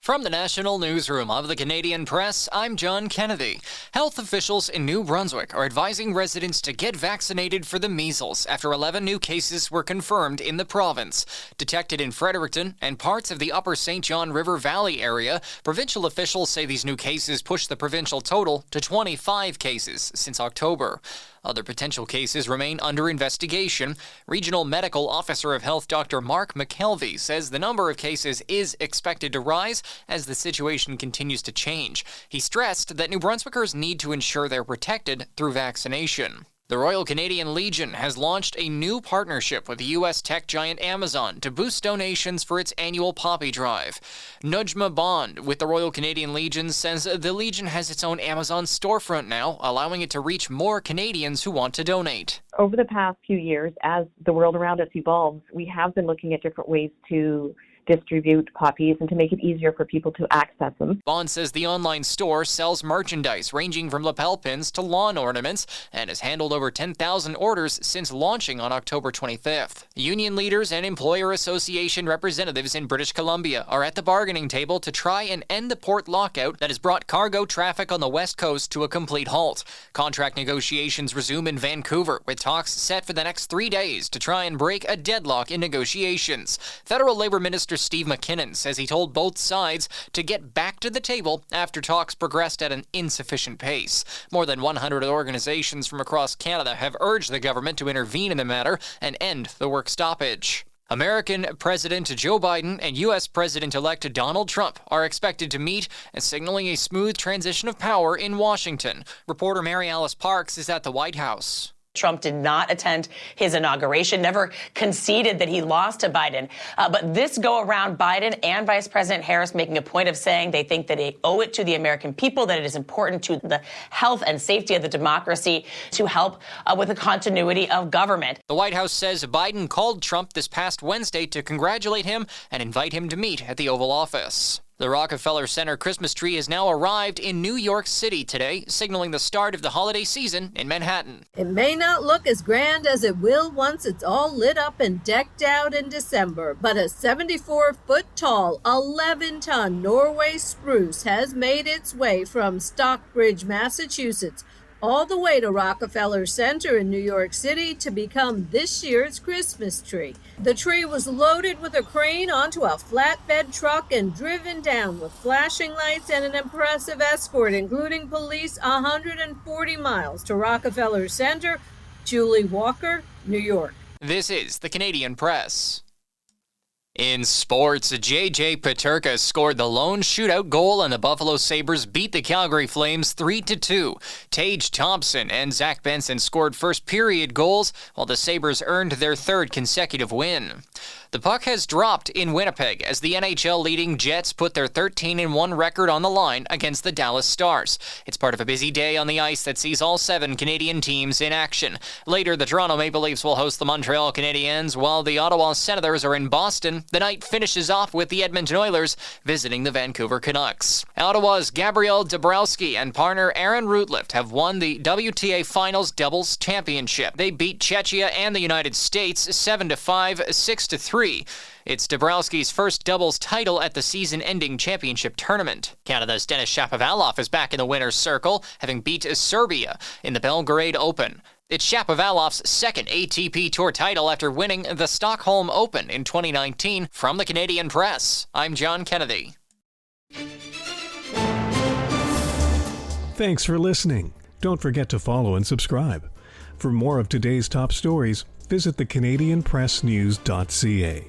From the National Newsroom of the Canadian Press, I'm John Kennedy. Health officials in New Brunswick are advising residents to get vaccinated for the measles after 11 new cases were confirmed in the province. Detected in Fredericton and parts of the Upper St. John River Valley area, provincial officials say these new cases push the provincial total to 25 cases since October. Other potential cases remain under investigation. Regional Medical Officer of Health Dr. Mark McKelvey says the number of cases is expected to rise as the situation continues to change. He stressed that New Brunswickers need to ensure they're protected through vaccination. The Royal Canadian Legion has launched a new partnership with U.S. tech giant Amazon to boost donations for its annual Poppy Drive. Nujma Bond with the Royal Canadian Legion says the Legion has its own Amazon storefront now, allowing it to reach more Canadians who want to donate. Over the past few years, as the world around us evolves, we have been looking at different ways to distribute poppies and to make it easier for people to access them. Bond says the online store sells merchandise ranging from lapel pins to lawn ornaments and has handled over 10,000 orders since launching on October 25th. Union leaders and employer association representatives in British Columbia are at the bargaining table to try and end the port lockout that has brought cargo traffic on the West Coast to a complete halt. Contract negotiations resume in Vancouver, with talks set for the next 3 days to try and break a deadlock in negotiations. Federal Labor Minister Steve McKinnon says he told both sides to get back to the table after talks progressed at an insufficient pace. More than 100 organizations from across Canada have urged the government to intervene in the matter and end the work stoppage. American President Joe Biden and U.S. President-elect Donald Trump are expected to meet, signaling a smooth transition of power in Washington. Reporter Mary Alice Parks is at the White House. Trump did not attend his inauguration, never conceded that he lost to Biden. But this go around, Biden and Vice President Harris making a point of saying they think that they owe it to the American people, that it is important to the health and safety of the democracy to help with the continuity of government. The White House says Biden called Trump this past Wednesday to congratulate him and invite him to meet at the Oval Office. The Rockefeller Center Christmas tree has now arrived in New York City today, signaling the start of the holiday season in Manhattan. It may not look as grand as it will once it's all lit up and decked out in December, but a 74-foot-tall, 11-ton Norway spruce has made its way from Stockbridge, Massachusetts, all the way to Rockefeller Center in New York City to become this year's Christmas tree. The tree was loaded with a crane onto a flatbed truck and driven down with flashing lights and an impressive escort, including police, 140 miles to Rockefeller Center. Julie Walker, New York. This is the Canadian Press. In sports, J.J. Peterka scored the lone shootout goal and the Buffalo Sabres beat the Calgary Flames 3-2. Tage Thompson and Zach Benson scored first-period goals, while the Sabres earned their third consecutive win. The puck has dropped in Winnipeg as the NHL-leading Jets put their 13-1 record on the line against the Dallas Stars. It's part of a busy day on the ice that sees all 7 Canadian teams in action. Later, the Toronto Maple Leafs will host the Montreal Canadiens, while the Ottawa Senators are in Boston. The night finishes off with the Edmonton Oilers visiting the Vancouver Canucks. Ottawa's Gabriel Dabrowski and partner Aaron Rutliff have won the WTA Finals Doubles Championship. They beat Czechia and the United States 7-5, 6-3. It's Dabrowski's first doubles title at the season-ending championship tournament. Canada's Denis Shapovalov is back in the winner's circle, having beat Serbia in the Belgrade Open. It's Shapovalov's second ATP Tour title after winning the Stockholm Open in 2019. From the Canadian Press, I'm John Kennedy. Thanks for listening. Don't forget to follow and subscribe. For more of today's top stories, visit thecanadianpressnews.ca.